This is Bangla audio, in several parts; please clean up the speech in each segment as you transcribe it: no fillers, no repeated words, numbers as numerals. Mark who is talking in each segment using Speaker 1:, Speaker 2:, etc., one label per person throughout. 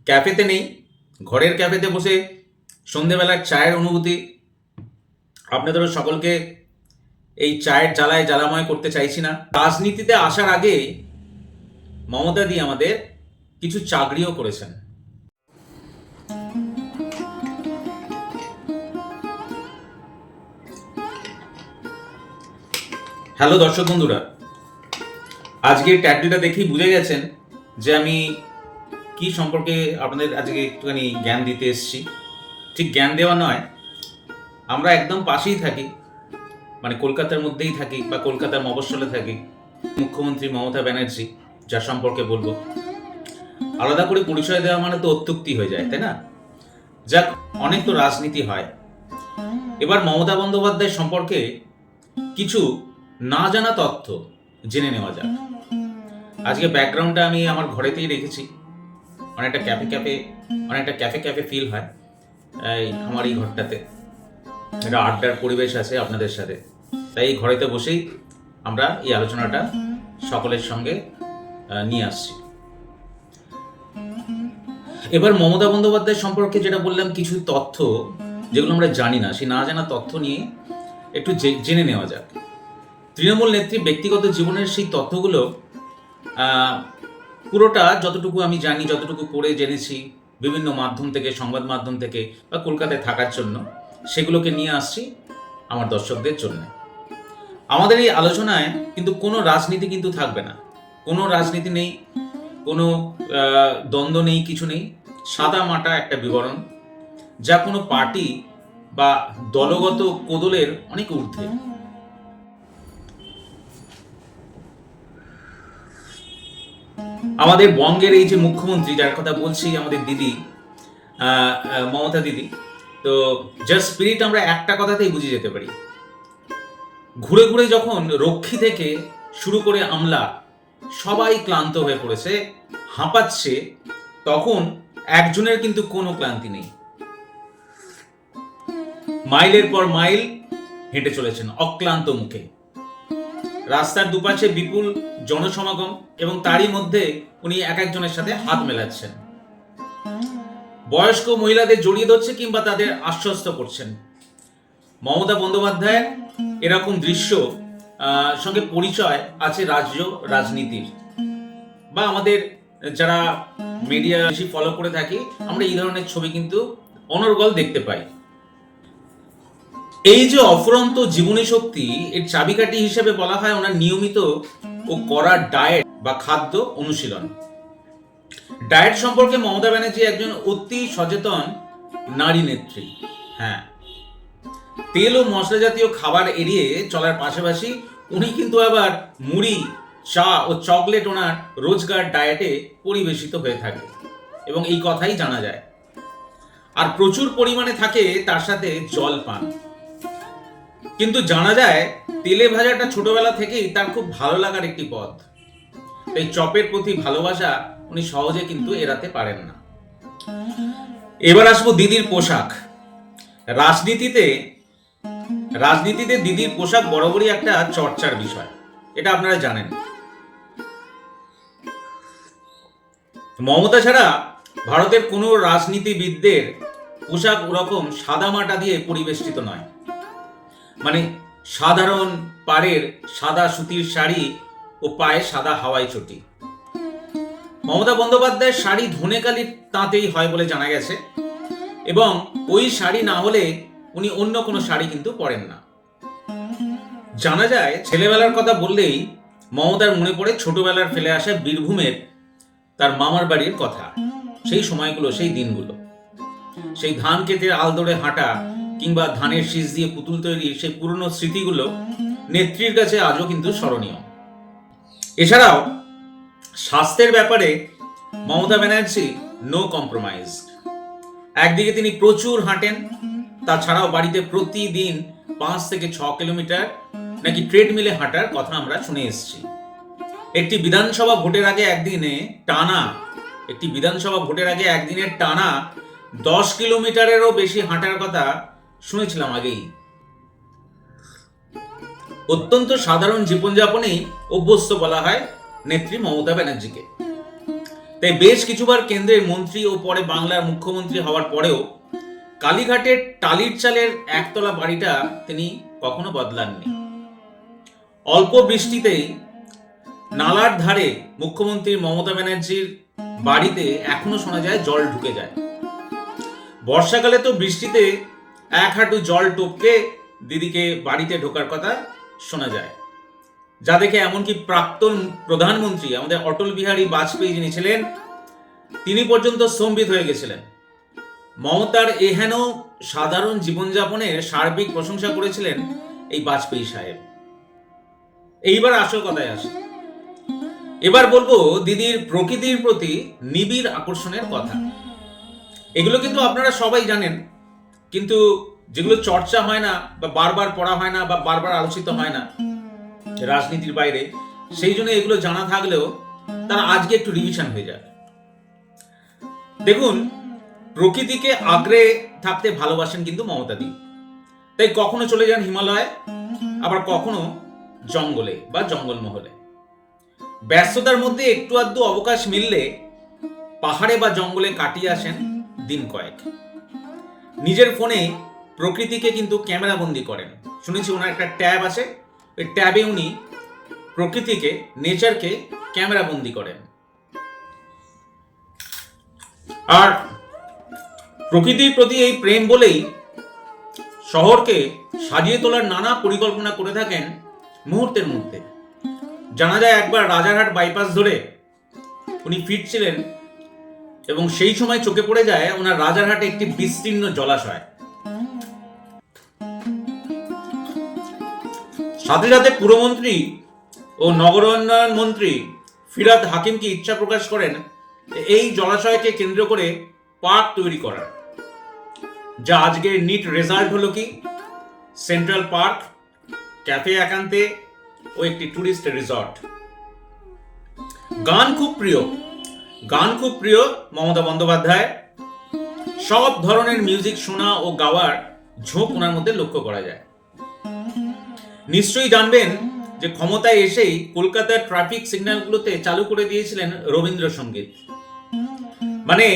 Speaker 1: ক্যাফেতে নেই, ঘরের ক্যাফেতে বসে সন্ধেবেলার চায়ের অনুভূতি আপনাদেরও সকলকে এই চায়ের জ্বালায় জ্বালাময় করতে চাইছি না। রাজনীতিতে আসার আগে মমতাদি আমাদের কিছু চাকরিও করেছেন। হ্যালো দর্শক বন্ধুরা, আজকের টাইটেলটা দেখেই বুঝে গেছেন যে আমি কি সম্পর্কে আপনাদের আজকে একটুখানি জ্ঞান দিতে এসেছি। ঠিক জ্ঞান দেওয়া নয়, আমরা একদম পাশেই থাকি, মানে কলকাতার মধ্যেই থাকি বা কলকাতার মফস্বলে থাকি। মুখ্যমন্ত্রী মমতা ব্যানার্জি, যার সম্পর্কে বলবো, আলাদা করে পরিচয় দেওয়া মানে তো অত্যুক্তি হয়ে যায়, তাই না? যাক, অনেক তো রাজনীতি হয়। এবার মমতা বন্দ্যোপাধ্যায় সম্পর্কে কিছু না জানা তথ্য জেনে নেওয়া যাক। আজকে ব্যাকগ্রাউন্ডটা আমি আমার ঘরেতেই রেখেছি। অনেকটা ক্যাফে ক্যাফে ফিল হয় আমার এই ঘরটাতে। একটা আড্ডার পরিবেশ আছে আপনাদের সাথে, তাই এই ঘরেতে বসেই আমরা এই আলোচনাটা সকলের সঙ্গে নিয়ে আসছি। এবার মমতা বন্দ্যোপাধ্যায় সম্পর্কে যেটা বললাম, কিছু তথ্য যেগুলো আমরা জানি না, সেই না জানা তথ্য নিয়ে একটু জেনে নেওয়া যাক। তৃণমূল নেত্রী ব্যক্তিগত জীবনের সেই তথ্যগুলো পুরোটা যতটুকু আমি জানি, যতটুকু পড়ে জেনেছি বিভিন্ন মাধ্যম থেকে, সংবাদ মাধ্যম থেকে বা কলকাতায় থাকার জন্য, সেগুলোকে নিয়ে আসছি আমার দর্শকদের জন্য। আমাদের এই আলোচনায় কিন্তু কোনো রাজনীতি কিন্তু থাকবে না, কোনো রাজনীতি নেই, কোনো দ্বন্দ্ব নেই, কিছু নেই। সাদা মাটা একটা বিবরণ, যা কোনো পার্টি বা দলগত কোদলের অনেক ঊর্ধ্বে। আমাদের বঙ্গের এই যে মুখ্যমন্ত্রী, যার কথা বলছি, আমাদের দিদি মমতা দিদি, তো যার স্পিরিট আমরা একটা কথাতেই বুঝে যেতে পারি। ঘুরে ঘুরে যখন রক্ষী থেকে শুরু করে আমলা সবাই ক্লান্ত হয়ে পড়েছে, হাঁপাচ্ছে, তখন একজনের কিন্তু কোনো ক্লান্তি নেই। মাইলের পর মাইল হেঁটে চলেছেন অক্লান্ত মুখে। রাস্তার দুপাশে বিপুল জনসমাগম, এবং তারই মধ্যে উনি এক একজনের সাথে হাত মেলাচ্ছেন। বয়স্ক মহিলাদের জড়িয়ে ধরছে কিংবা তাদের আশ্বস্ত করছেন। মমতা বন্দ্যোপাধ্যায়ের এরকম দৃশ্য সঙ্গে পরিচয় আছে রাজ্য রাজনীতির, বা আমাদের যারা মিডিয়া বেশি ফলো করে থাকি, আমরা এই ধরনের ছবি কিন্তু অনর্গল দেখতে পাই। এই যে অফুরন্ত জীবনী শক্তি, এর চাবিকাঠি হিসেবে বলা হয় ওনার নিয়মিত ও কড়া ডায়েট বা খাদ্য অনুশীলন। ডায়েট সম্পর্কে মমতা ব্যানার্জি একজন অতি সচেতন নারী নেত্রী। হ্যাঁ, তেল ও মশলা জাতীয় খাবার এড়িয়ে চলার পাশাপাশি উনি কিন্তু আবার মুড়ি, চা ও চকলেট ওনার রোজগার ডায়েটে পরিবেশিত হয়ে থাকে, এবং এই কথাই জানা যায়। আর প্রচুর পরিমাণে থাকে তার সাথে জল পান। কিন্তু জানা যায় তেলে ভাজাটা ছোটবেলা থেকেই তার খুব ভালো লাগার একটি পদ। এই চপের প্রতি ভালোবাসা উনি সহজে কিন্তু এড়াতে পারেন না। এবার আসবো দিদির পোশাক। রাজনীতিতে দিদির পোশাক বরাবরই একটা চর্চার বিষয়, এটা আপনারা জানেন। মমতা ছাড়া ভারতের কোনো রাজনীতিবিদদের পোশাক ওরকম সাদা মাটা দিয়ে পরিবেষ্টিত নয়। মানে সাধারণ পাড়ের সাদা সুতির শাড়ি ও পায়ে সাদা হাওয়াই চটি। মমতা বন্দ্যোপাধ্যায়ের শাড়ি ধনেকালির তাঁতেই হয় বলে জানা গেছে, এবং ওই শাড়ি না হলে উনি অন্য কোনো শাড়ি কিন্তু পরেন না। জানা যায় ছেলেবেলার কথা বললেই মমতার মনে পড়ে ছোটবেলার ফেলে আসা বীরভূমের তার মামার বাড়ির কথা। সেই সময়গুলো, সেই দিনগুলো, সেই ধান ক্ষেতের আলদোড়ে হাঁটা কিংবা ধানের শীষ দিয়ে পুতুল তৈরির সেই পুরনো স্মৃতিগুলো নেত্রীর কাছে আজও কিন্তু স্মরণীয়। এছাড়াও স্বাস্থ্যের ব্যাপারে মমতা ব্যানার্জি নো কম্প্রোমাইজ। একদিকে তিনি প্রচুর হাঁটেন, তাছাড়াও বাড়িতে প্রতিদিন 5 থেকে 6 কিলোমিটার নাকি ট্রেডমিলে হাঁটার কথা আমরা শুনে এসেছি। একটি বিধানসভা ভোটের আগে একদিনে টানা 10 কিলোমিটারেরও বেশি হাঁটার কথা শুনেছিলাম আগেই। অত্যন্ত সাধারণ জীবনযাপনেই অভ্যস্ত বলা হয় নেত্রী মমতা ব্যানার্জিকে। তাই বেশ কিছুবার কেন্দ্রের মন্ত্রী ও পরে বাংলার মুখ্যমন্ত্রী হওয়ার পরেও কালীঘাটের টালির চালের একতলা বাড়িটা তিনি কখনো বদলাননি। অল্প বৃষ্টিতেই নালার ধারে মুখ্যমন্ত্রী মমতা ব্যানার্জির বাড়িতে এখনো শোনা যায় জল ঢুকে যায়। বর্ষাকালে তো বৃষ্টিতে এক হাঁটু জল টপকে দিদিকে বাড়িতে ঢোকার কথা শোনা যায়, যা দেখে এমনকি প্রাক্তন প্রধানমন্ত্রী আমাদের অটল বিহারী বাজপেয়ী যিনি ছিলেন তিনি পর্যন্ত স্তম্ভিত হয়ে গেছিলেন। মমতার এহেন সাধারণ জীবনযাপনের সার্বিক প্রশংসা করেছিলেন এই বাজপেয়ী সাহেব। এইবার আসল কথায় আসে। এবার বলবো দিদির প্রকৃতির প্রতি নিবিড় আকর্ষণের কথা। এগুলো কিন্তু আপনারা সবাই জানেন, কিন্তু যেগুলো চর্চা হয় না বা বারবার পড়া হয় না বা বারবার আলোচিত হয় না রাজনীতির বাইরে, সেই জন্য এগুলো জানা থাকলেও তারা আজকে একটু রিভিশন হয়ে যায়। দেখুন, প্রকৃতিকে আঁকড়ে থাকতে ভালোবাসেন কিন্তু মমতা দি। তাই কখনো চলে যান হিমালয়ে, আবার কখনো জঙ্গলে বা জঙ্গলমহলে। ব্যস্ততার মধ্যে একটু আধটু অবকাশ মিললে পাহাড়ে বা জঙ্গলে কাটিয়ে আসেন দিন কয়েক। নিজের ফোনে প্রকৃতিকে কিন্তু ক্যামেরা বন্দি করেন। শুনেছি ওনার একটা ট্যাব আছে, ওই ট্যাবে উনি প্রকৃতিকে, নেচারকে ক্যামেরা বন্দি করেন। আর প্রকৃতির প্রতি এই প্রেম বলেই শহরকে সাজিয়ে তোলার নানা পরিকল্পনা করে থাকেন মুহূর্তের মধ্যে। জানা যায় একবার রাজারহাট বাইপাস ধরে উনি ফিরছিলেন এবং সেই সময় চোখে পড়ে যায় ওনার রাজারহাটে একটি বিস্তীর্ণ জলাশয়। সাথে সাথে পুরমন্ত্রী ও নগর উন্নয়ন মন্ত্রী ফিরহাদ হাকিমকে ইচ্ছা প্রকাশ করেন এই জলাশয়কে কেন্দ্র করে পার্ক তৈরি করার, যা আজকের নিট রেজাল্ট হলো কি সেন্ট্রাল পার্ক, ক্যাফে একান্তে ও একটি টুরিস্ট রিসর্ট। গান খুব প্রিয় মমতা বন্দ্যোপাধ্যায়। সব ধরনের মিউজিক শোনা ও গাওয়ার ঝোঁক ওনার মধ্যে লক্ষ্য করা যায়। নিশ্চয়ই জানবেন যে ক্ষমতায় এসেই কলকাতার ট্রাফিক সিগন্যালগুলোতে চালু করে দিয়েছিলেন রবীন্দ্রসঙ্গীত। মানে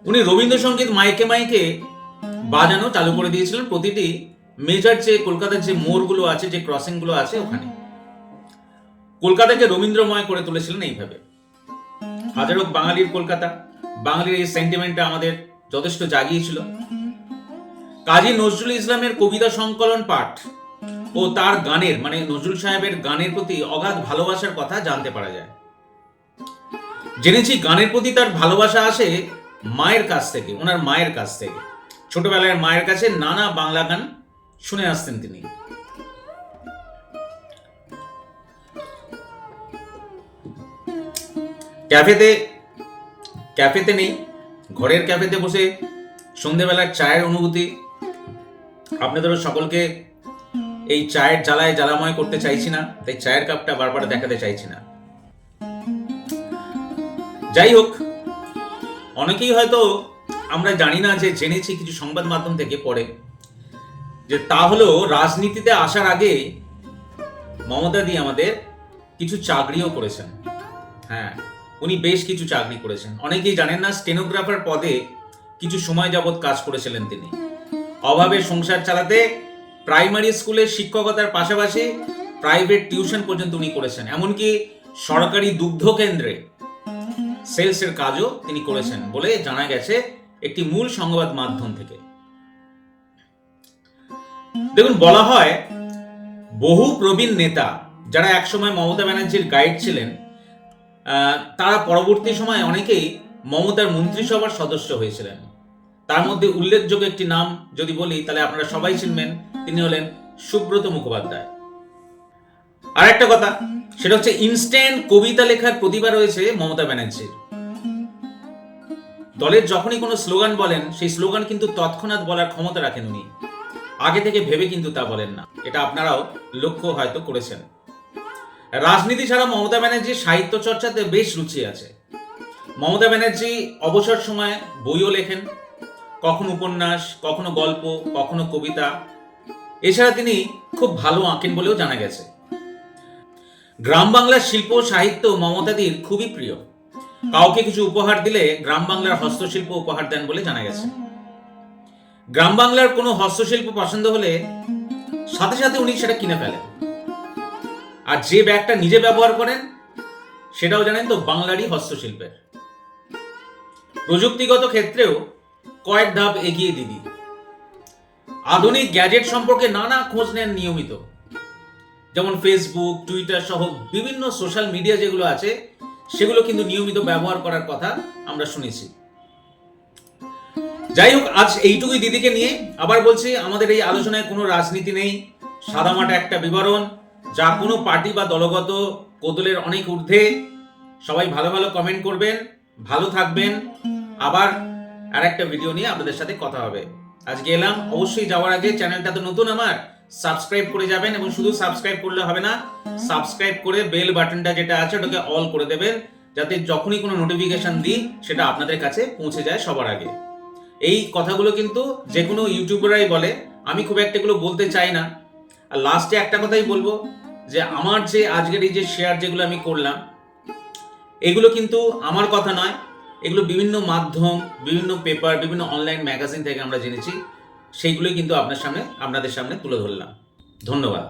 Speaker 1: উনি রবীন্দ্রসঙ্গীত মাইকে মাইকে বাজানো চালু করে দিয়েছিলেন প্রতিটি মেজর যে কলকাতার যে মোড়গুলো আছে, যে ক্রসিং গুলো আছে, ওখানে কলকাতাকে রবীন্দ্রময় করে তুলেছিলেন এইভাবে। হাজারো বাঙালির কলকাতা, বাঙালির এই সেন্টিমেন্টটা আমাদের যথেষ্ট জাগিয়েছিল। কাজী নজরুল ইসলামের কবিতা সংকলন পাঠ ও তার গানের, মানে নজরুল সাহেবের গানের প্রতি অগাধ ভালোবাসার কথা জানতে পারা যায়। জেনেছি গানের প্রতি তার ভালোবাসা আসে মায়ের কাছ থেকে, ওনার মায়ের কাছ থেকে। ছোটবেলায় মায়ের কাছে নানা বাংলা গান শুনে আসতেন তিনি। ক্যাফেতে নেই, ঘরের ক্যাফেতে বসে সন্ধ্যেবেলার চায়ের অনুভূতি আপনাদেরও সকলকে এই চায়ের জ্বালায় জ্বালাময় করতে চাইছি না, তাই চায়ের কাপটা বারবার দেখাতে চাইছি না। যাই হোক, অনেকেই হয়তো আমরা জানি না যে জেনেছি কিছু সংবাদ মাধ্যম থেকে পড়ে, যে তা হলো রাজনীতিতে আসার আগে মমতা দি আমাদের কিছু চাকরিও করেছেন। হ্যাঁ, উনি বেশ কিছু চাকরি করেছেন। অনেকেই জানেন না, স্টেনোগ্রাফার পদে কিছু সময় যাবৎ কাজ করেছিলেন তিনি। অভাবে সংসার চালাতে প্রাইমারি স্কুলে শিক্ষকতার পাশাপাশি প্রাইভেট টিউশন পর্যন্ত উনি করেছেন। এমনকি সরকারি দুগ্ধ কেন্দ্রে সেলসের কাজও তিনি করেছেন বলে জানা গেছে একটি মূল সংবাদ মাধ্যম থেকে। দেখুন, বলা হয় বহু প্রবীণ নেতা যারা একসময় মমতা ব্যানার্জির গাইড ছিলেন, তারা পরবর্তী সময়ে অনেকেই মমতার মন্ত্রিসভার সদস্য হয়েছিলেন। তার মধ্যে উল্লেখযোগ্য একটি নাম যদি বলি তাহলে আপনারা সবাই চিনবেন, তিনি হলেন সুব্রত মুখোপাধ্যায়। আর একটা কথা, সেটা হচ্ছে ইনস্ট্যান্ট কবিতা লেখার প্রতিভা রয়েছে মমতা ব্যানার্জির। দলের যখনই কোনো স্লোগান বলেন, সেই স্লোগান কিন্তু তৎক্ষণাৎ বলার ক্ষমতা রাখেন উনি। আগে থেকে ভেবে কিন্তু তা বলেন না। এটা আপনারাও লক্ষ্য হয়তো করেছেন। রাজনীতি ছাড়া মমতা ব্যানার্জির সাহিত্য চর্চাতে বেশ রুচি আছে। মমতা ব্যানার্জি অবসর সময় বইও লেখেন, কখনো উপন্যাস, কখনো গল্প, কখনো কবিতা। এছাড়া তিনি খুব ভালো আঁকেন বলেও জানা গেছে। গ্রাম বাংলার শিল্প সাহিত্য মমতাদির খুবই প্রিয়। কাউকে কিছু উপহার দিলে গ্রাম বাংলার হস্তশিল্প উপহার দেন বলে জানা গেছে। গ্রাম বাংলার কোনো হস্তশিল্প পছন্দ হলে সাথে সাথে উনি সেটা কিনে ফেলেন। আর যে ব্যাগটা নিজে ব্যবহার করেন সেটাও জানেন তো বাংলারই হস্তশিল্পের। প্রযুক্তিগত ক্ষেত্রেও কয়েক ধাপ এগিয়ে দিদি। আধুনিক গ্যাজেট সম্পর্কে নানা খোঁজ নেন নিয়মিত, যেমন ফেসবুক, টুইটার সহ বিভিন্ন সোশ্যাল মিডিয়া যেগুলো আছে সেগুলো কিন্তু নিয়মিত ব্যবহার করার কথা আমরা শুনেছি। যাই হোক, আজ এইটুকুই দিদিকে নিয়ে। আবার বলছি, আমাদের এই আলোচনায় কোনো রাজনীতি নেই, সাদামাটা একটা বিবরণ, যা কোনো পার্টি বা দলগত কোদলের অনেক ঊর্ধ্বে। সবাই ভালো ভালো কমেন্ট করবেন, ভালো থাকবেন। আবার আর একটা ভিডিও নিয়ে আপনাদের সাথে কথা হবে। আজকে এলাম। অবশ্যই যাওয়ার আগে চ্যানেলটা তো নতুন আমার, সাবস্ক্রাইব করে যাবেন। এবং শুধু সাবস্ক্রাইব করলে হবে না, সাবস্ক্রাইব করে বেল বাটনটা যেটা আছে ওটাকে অল করে দেবেন, যাতে যখনই কোনো নোটিফিকেশন দিই সেটা আপনাদের কাছে পৌঁছে যায় সবার আগে। এই কথাগুলো কিন্তু যে কোনো ইউটিউবাররাই বলে, আমি খুব একটা এগুলো বলতে চাই না। আর লাস্টে একটা কথাই বলবো, যে আমার যে আজকের এই যে শেয়ার যেগুলো আমি করলাম, এগুলো কিন্তু আমার কথা নয়, এগুলো বিভিন্ন মাধ্যম, বিভিন্ন পেপার, বিভিন্ন অনলাইন ম্যাগাজিন থেকে আমরা জেনেছি, সেইগুলোই কিন্তু আপনাদের সামনে তুলে ধরলাম। ধন্যবাদ।